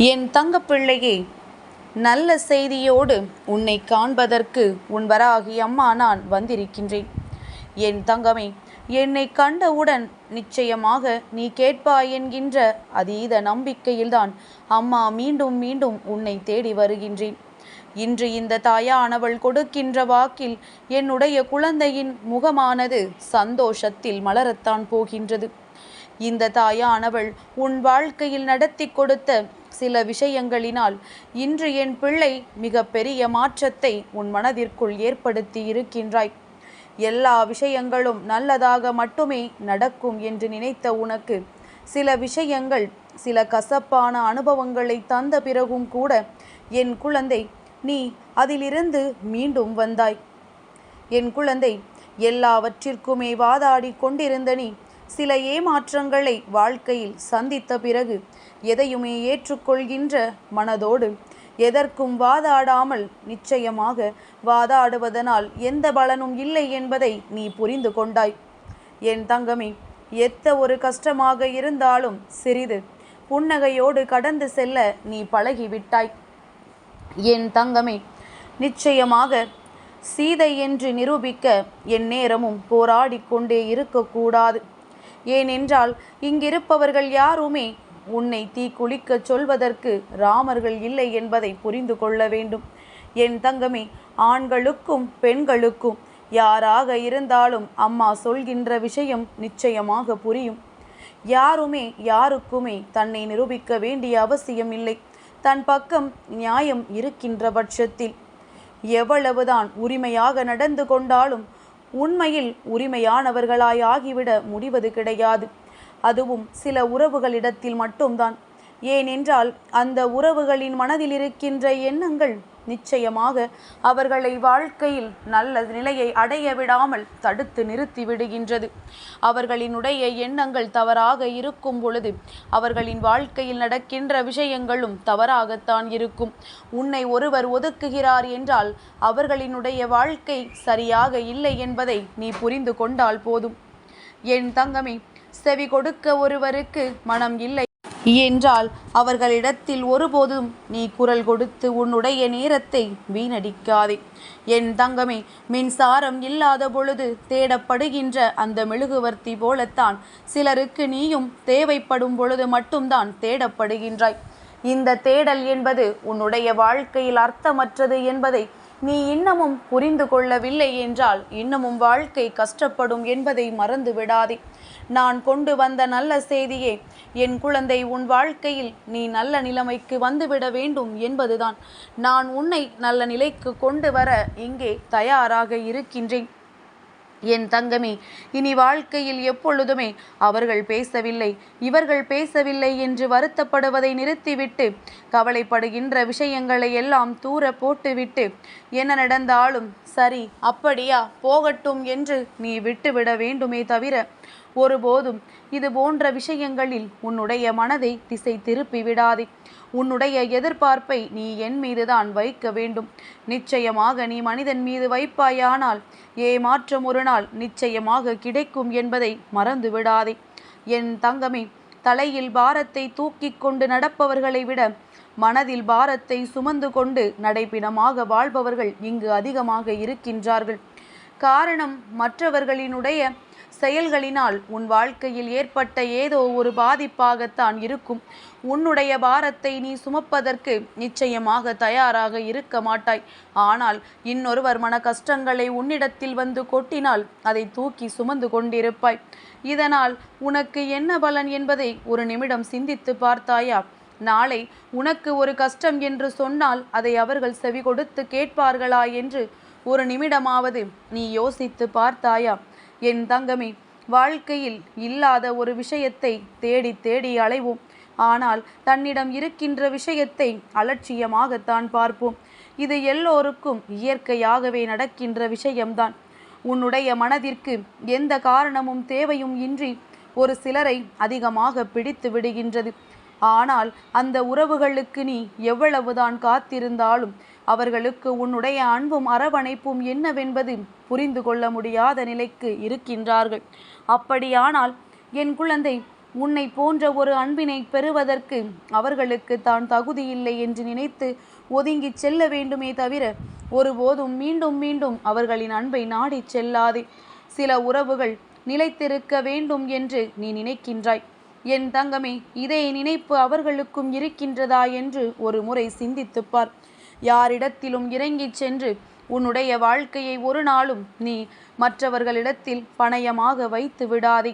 என் தங்கப்பிள்ளையே, நல்ல செய்தியோடு உன்னை காண்பதற்கு உன் வராகி அம்மா நான் வந்திருக்கின்றேன். என் தங்கமே, என்னை கண்டவுடன் நிச்சயமாக நீ கேட்பாய் என்கின்ற அதீத நம்பிக்கையில்தான் அம்மா மீண்டும் மீண்டும் உன்னை தேடி வருகின்றேன். இன்று இந்த தாயானவள் கொடுக்கின்ற வாக்கில் என்னுடைய குழந்தையின் முகமானது சந்தோஷத்தில் மலரத்தான் போகின்றது. இந்த தாயானவள் உன் வாழ்க்கையில் நடத்தி கொடுத்த சில விஷயங்களினால் இன்று என் பிள்ளை மிக பெரிய மாற்றத்தை உன் மனதிற்குள் ஏற்படுத்தி இருக்கின்றாய். எல்லா விஷயங்களும் நல்லதாக மட்டுமே நடக்கும் என்று நினைத்த உனக்கு சில விஷயங்கள் சில கசப்பான அனுபவங்களை தந்த பிறகும் கூட என் குழந்தை, நீ அதிலிருந்து மீண்டும் வந்தாய். என் குழந்தை, எல்லாவற்றிற்குமே வாதாடி கொண்டிருந்த நீ சில ஏமாற்றங்களை வாழ்க்கையில் சந்தித்த பிறகு எதையுமே ஏற்றுக்கொள்கின்ற மனதோடு எதற்கும் வாதாடாமல் நிச்சயமாக வாதாடுவதனால் எந்த பலனும் இல்லை என்பதை நீ புரிந்து கொண்டாய். என் தங்கமே, எத்த ஒரு கஷ்டமாக இருந்தாலும் சிறிது புன்னகையோடு கடந்து செல்ல நீ பழகிவிட்டாய். என் தங்கமே, நிச்சயமாக சீதை என்று நிரூபிக்க என் நேரமும் போராடி கொண்டே இருக்கக்கூடாது. ஏனென்றால் இங்கிருப்பவர்கள் யாருமே உன்னை தீக்குளிக்க சொல்வதற்கு ராமர்கள் இல்லை என்பதை புரிந்து கொள்ள வேண்டும். என் தங்கமே, ஆண்களுக்கும் பெண்களுக்கும் யாராக இருந்தாலும் அம்மா சொல்கின்ற விஷயம் நிச்சயமாக புரியும். யாருமே யாருக்குமே தன்னை நிரூபிக்க வேண்டிய அவசியம் இல்லை. தன் பக்கம் நியாயம் இருக்கின்ற பட்சத்தில் எவ்வளவுதான் உரிமையாக நடந்து கொண்டாலும் உண்மையில் உரிமையானவர்களாய் ஆகிவிட முடிவது கிடையாது. அதுவும் சில உறவுகளிடத்தில் மட்டும்தான். ஏனென்றால் அந்த உறவுகளின் மனதில் இருக்கின்ற எண்ணங்கள் நிச்சயமாக அவர்களை வாழ்க்கையில் நல்ல நிலையை அடைய விடாமல் தடுத்து நிறுத்தி விடுகின்றது. அவர்களினுடைய எண்ணங்கள் தவறாக இருக்கும் பொழுது அவர்களின் வாழ்க்கையில் நடக்கின்ற விஷயங்களும் தவறாகத்தான் இருக்கும். உன்னை ஒருவர் ஒதுக்குகிறார் என்றால் அவர்களினுடைய வாழ்க்கை சரியாக இல்லை என்பதை நீ புரிந்து கொண்டால் போதும். என் தங்கமே, செவி கொடுக்க ஒருவருக்கு மனம் இல்லை என்றால் அவர்களிடத்தில் ஒருபோதும் நீ குரல் கொடுத்து உன்னுடைய நேரத்தை வீணடிக்காதே. என் தங்கமே, மின்சாரம் இல்லாத பொழுது தேடப்படுகின்ற அந்த மெழுகுவர்த்தி போலத்தான் சிலருக்கு நீயும் தேவைப்படும் பொழுது மட்டும்தான் தேடப்படுகின்றாய். இந்த தேடல் என்பது உன்னுடைய வாழ்க்கையில் அர்த்தமற்றது என்பதை நீ இன்னமும் புரிந்து கொள்ளவில்லை என்றால் இன்னமும் வாழ்க்கை கஷ்டப்படும் என்பதை மறந்து விடாதே. நான் கொண்டு வந்த நல்ல செய்தியே, என் குழந்தை, உன் வாழ்க்கையில் நீ நல்ல நிலைமைக்கு வந்துவிட வேண்டும் என்பதுதான். நான் உன்னை நல்ல நிலைக்கு கொண்டு வர இங்கே தயாராக இருக்கின்றேன். என் தங்கமே, இனி வாழ்க்கையில் எப்பொழுதுமே அவர்கள் பேசவில்லை இவர்கள் பேசவில்லை என்று வருத்தப்படுவதை நிறுத்திவிட்டு கவலைப்படுகின்ற விஷயங்களை எல்லாம் தூர போட்டுவிட்டு என்ன நடந்தாலும் சரி, அப்படியா, போகட்டும் என்று நீ விட்டுவிட வேண்டுமே தவிர ஒருபோதும் இது போன்ற விஷயங்களில் உன்னுடைய மனதை திசை திருப்பி விடாதே. உன்னுடைய எதிர்பார்ப்பை நீ என் மீதுதான் வைக்க வேண்டும். நிச்சயமாக நீ மனிதன் மீது வைப்பாயானால் ஏமாற்றம் ஒரு நாள் நிச்சயமாக கிடைக்கும் என்பதை மறந்து விடாதே. என் தங்கமே, தலையில் பாரத்தை தூக்கி கொண்டு நடப்பவர்களை விட மனதில் பாரத்தை சுமந்து கொண்டு நடைப்பிணமாக வாழ்பவர்கள் இங்கு அதிகமாக இருக்கின்றார்கள். காரணம், மற்றவர்களினுடைய செயல்களினால் உன் வாழ்க்கையில் ஏற்பட்ட ஏதோ ஒரு பாதிப்பாகத்தான் இருக்கும். உன்னுடைய பாரத்தை நீ சுமப்பதற்கு நிச்சயமாக தயாராக இருக்க மாட்டாய். ஆனால் இன்னொருவர் மன கஷ்டங்களை உன்னிடத்தில் வந்து கொட்டினால் அதை தூக்கி சுமந்து கொண்டிருப்பாய். இதனால் உனக்கு என்ன பலன் என்பதை ஒரு நிமிடம் சிந்தித்து பார்த்தாயா? நாளை உனக்கு ஒரு கஷ்டம் என்று சொன்னால் அதை அவர்கள் செவி கொடுத்து கேட்பார்களா என்று ஒரு நிமிடமாவது நீ யோசித்து பார்த்தாயா? என் தங்கமே, வாழ்க்கையில் இல்லாத ஒரு விஷயத்தை தேடி தேடி அலைவோம். ஆனால் தன்னிடம் இருக்கின்ற விஷயத்தை அலட்சியமாகத்தான் பார்ப்போம். இது எல்லோருக்கும் இயற்கையாகவே நடக்கின்ற விஷயம்தான். உன்னுடைய மனதிற்கு எந்த காரணமும் தேவையும் இன்றி ஒரு சிலரை அதிகமாக பிடித்து விடுகின்றது. ஆனால் அந்த உறவுகளுக்கு நீ எவ்வளவுதான் காத்திருந்தாலும் அவர்களுக்கு உன்னுடைய அன்பும் அரவணைப்பும் என்னவென்பது புரிந்து கொள்ள முடியாத நிலைக்கு இருக்கின்றார்கள். அப்படியானால் என் குழந்தை, உன்னை போன்ற ஒரு அன்பினை பெறுவதற்கு அவர்களுக்கு தான் தகுதியில்லை என்று நினைத்து ஒதுங்கி செல்ல வேண்டுமே தவிர ஒருபோதும் மீண்டும் மீண்டும் அவர்களின் அன்பை நாடி செல்லாதே. சில உறவுகள் நிலைத்திருக்க வேண்டும் என்று நீ நினைக்கின்றாய். என் தங்கமே, இதே நினைப்பு அவர்களுக்கும் இருக்கின்றதா என்று ஒரு முறை சிந்தித்துப்பார். யாரிடத்திலும் இறங்கிச் சென்று உன்னுடைய வாழ்க்கையை ஒரு நாளும் நீ மற்றவர்களிடத்தில் பணயமாக வைத்து விடாதே.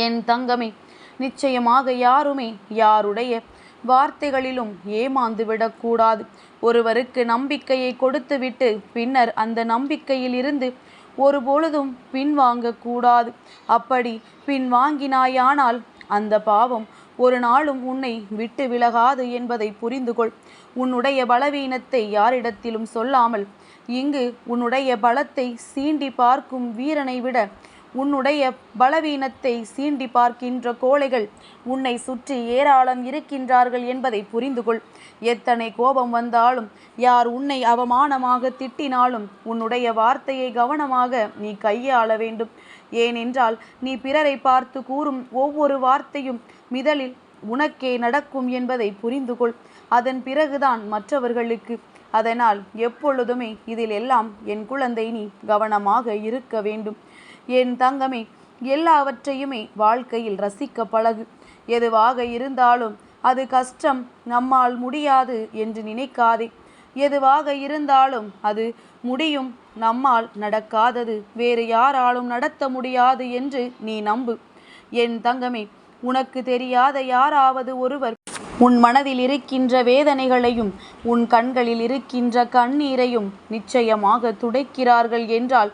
என் தங்கமே, நிச்சயமாக யாருமே யாருடைய வார்த்தைகளிலும் ஏமாந்து விடக்கூடாது. ஒருவருக்கு நம்பிக்கையை கொடுத்துவிட்டு பின்னர் அந்த நம்பிக்கையில் இருந்து ஒருபொழுதும் பின்வாங்கக்கூடாது. அப்படி பின்வாங்கினாயானால் அந்த பாவம் ஒரு நாளும் உன்னை விட்டு விலகாது என்பதை புரிந்து கொள். உன்னுடைய பலவீனத்தை யாரிடத்திலும் சொல்லாமல், இங்கு உன்னுடைய பலத்தை சீண்டி பார்க்கும் வீரனை விட உன்னுடைய பலவீனத்தை சீண்டி பார்க்கின்ற கோழைகள் உன்னை சுற்றி ஏராளம் இருக்கின்றார்கள் என்பதை புரிந்து கொள். எத்தனை கோபம் வந்தாலும், யார் உன்னை அவமானமாக திட்டினாலும் உன்னுடைய வார்த்தையை கவனமாக நீ கையாள வேண்டும். ஏனென்றால் நீ பிறரை பார்த்து கூறும் ஒவ்வொரு வார்த்தையும் முதலில் உனக்கே நடக்கும் என்பதை புரிந்து கொள். அதன் பிறகுதான் மற்றவர்களுக்கு. அதனால் எப்பொழுதுமே இதில் எல்லாம் என் குழந்தை நீ கவனமாக இருக்க வேண்டும். என் தங்கமே, எல்லாவற்றையுமே வாழ்க்கையில் ரசிக்க பழகு. எதுவாக இருந்தாலும் அது கஷ்டம், நம்மால் முடியாது என்று நினைக்காதே. எதுவாக இருந்தாலும் அது முடியும், நம்மால் நடக்காதது வேறு யாராலும் நடத்த முடியாது என்று நீ நம்பு. என் தங்கமே, உனக்கு தெரியாத யாராவது ஒருவர் உன் மனதில் இருக்கின்ற வேதனைகளையும் உன் கண்களில் இருக்கின்ற கண்ணீரையும் நிச்சயமாக துடைக்கிறார்கள் என்றால்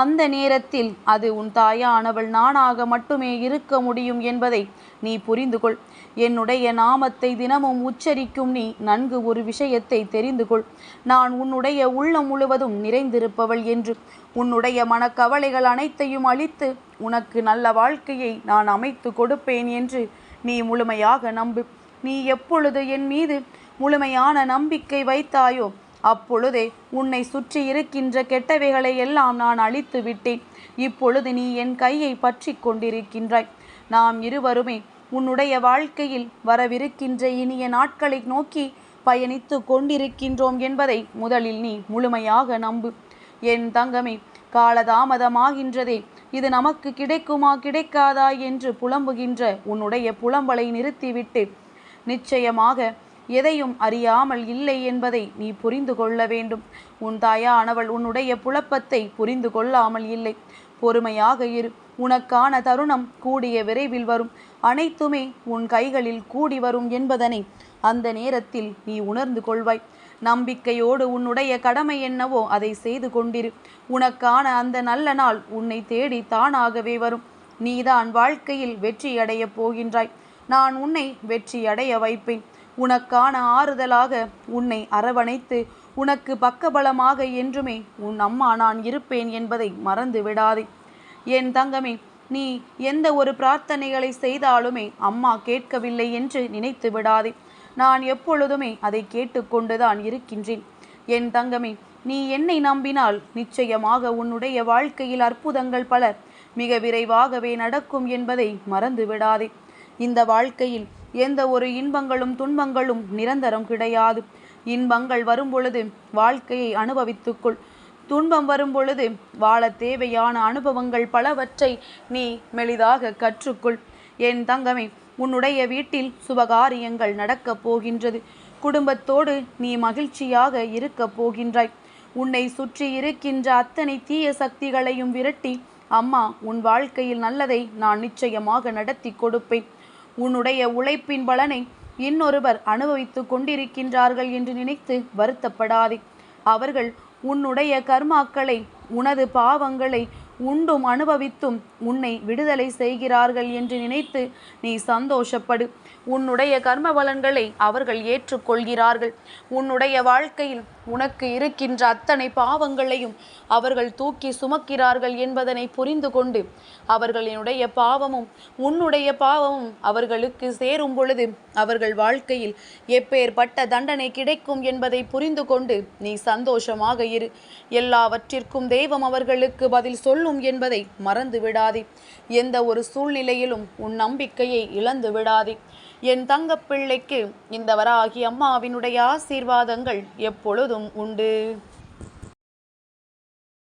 அந்த நேரத்தில் அது உன் தாயானவள் நானாக மட்டுமே இருக்க முடியும் என்பதை நீ புரிந்து கொள். என்னுடைய நாமத்தை தினமும் உச்சரிக்கும் நீ நன்கு ஒரு விஷயத்தை தெரிந்து கொள். நான் உன்னுடைய உள்ளம் முழுவதும் நிறைந்திருப்பவள் என்று. உன்னுடைய மனக்கவலைகள் அனைத்தையும் அழித்து உனக்கு நல்ல வாழ்க்கையை நான் அமைத்து கொடுப்பேன் என்று நீ முழுமையாக நம்பு. நீ எப்பொழுது என் மீது முழுமையான நம்பிக்கை வைத்தாயோ அப்பொழுதே உன்னை சுற்றி இருக்கின்ற கெட்டவைகளை எல்லாம் நான் அழித்து விட்டேன். இப்பொழுது நீ என் கையை பற்றி கொண்டிருக்கின்றாய். நாம் இருவருமே உன்னுடைய வாழ்க்கையில் வரவிருக்கின்ற இனிய நாட்களை நோக்கி பயணித்து கொண்டிருக்கின்றோம் என்பதை முதலில் நீ முழுமையாக நம்பு. என் தங்கமே, காலதாமதமாகின்றதே, இது நமக்கு கிடைக்குமா கிடைக்காதா என்று புலம்புகின்ற உன்னுடைய புலம்பலை நிறுத்திவிட்டு நிச்சயமாக எதையும் அறியாமல் இல்லை என்பதை நீ புரிந்து கொள்ள வேண்டும். உன் தாயானவள் உன்னுடைய புலப்பத்தை புரிந்து கொள்ளாமல் இல்லை. பொறுமையாக இரு. உனக்கான தருணம் கூடிய விரைவில் வரும். அனைத்துமே உன் கைகளில் கூடி வரும் என்பதனை அந்த நேரத்தில் நீ உணர்ந்து கொள்வாய். நம்பிக்கையோடு உன்னுடைய கடமை என்னவோ அதை செய்து கொண்டிரு. உனக்கான அந்த நல்ல நாள் உன்னை தேடி தானாகவே வரும். நீதான் வாழ்க்கையில் வெற்றியடைய போகின்றாய். நான் உன்னை வெற்றியடைய வைப்பேன். உனக்கான ஆறுதலாக உன்னை அரவணைத்து உனக்கு பக்கபலமாக என்றுமே உன் அம்மா நான் இருப்பேன் என்பதை மறந்து விடாதே. என் தங்கமே, நீ எந்த ஒரு பிரார்த்தனைகளை செய்தாலுமே அம்மா கேட்கவில்லை என்று நினைத்து விடாதே. நான் எப்பொழுதுமே அதை கேட்டுக்கொண்டுதான் இருக்கின்றேன். என் தங்கமே, நீ என்னை நம்பினால் நிச்சயமாக உன்னுடைய வாழ்க்கையில் அற்புதங்கள் பல மிக விரைவாகவே நடக்கும் என்பதை மறந்து விடாதே. இந்த வாழ்க்கையில் எந்த ஒரு இன்பங்களும் துன்பங்களும் நிரந்தரம் கிடையாது. இன்பங்கள் வரும்பொழுது வாழ்க்கையை அனுபவித்துக்கொள். துன்பம் வரும்பொழுது வாழ தேவையான அனுபவங்கள் பலவற்றை நீ மெளிதாக கற்றுக்கொள். என் தங்கமே, உன்னுடைய வீட்டில் சுபகாரியங்கள் நடக்கப் போகின்றது. குடும்பத்தோடு நீ மகிழ்ச்சியாக இருக்கப் போகின்றாய். உன்னை சுற்றி இருக்கின்ற அத்தனை தீய சக்திகளையும் விரட்டி அம்மா உன் வாழ்க்கையில் நல்லதை நான் நிச்சயமாக நடத்தி கொடுப்பேன். உன்னுடைய உழைப்பின் பலனை இன்னொருவர் அனுபவித்து கொண்டிருக்கின்றார்கள் என்று நினைத்து வருத்தப்படாதே. அவர்கள் உன்னுடைய கர்மாக்களை, உனது பாவங்களை உண்டும் அனுபவித்தும் உன்னை விடுதலை செய்கிறார்கள் என்று நினைத்து நீ சந்தோஷப்படு. உன்னுடைய கர்ம பலன்களை அவர்கள் ஏற்றுக்கொள்கிறார்கள். உன்னுடைய வாழ்க்கையில் உனக்கு இருக்கின்ற அத்தனை பாவங்களையும் அவர்கள் தூக்கி சுமக்கிறார்கள் என்பதனை புரிந்து கொண்டு அவர்களினுடைய பாவமும் உன்னுடைய பாவமும் அவர்களுக்கு சேரும் பொழுது அவர்கள் வாழ்க்கையில் எப்பேற்பட்ட தண்டனை கிடைக்கும் என்பதை புரிந்து கொண்டு நீ சந்தோஷமாக இரு. எல்லாவற்றிற்கும் தெய்வம் அவர்களுக்கு பதில் சொல்லும் என்பதை மறந்து விடாதே. விடாதே. எந்த ஒரு சூழ்நிலையிலும் உன் நம்பிக்கையை இழந்து விடாதே. என் தங்கப்பிள்ளைக்கு இந்த வராகி அம்மாவினுடைய ஆசீர்வாதங்கள் எப்பொழுதும் உண்டு.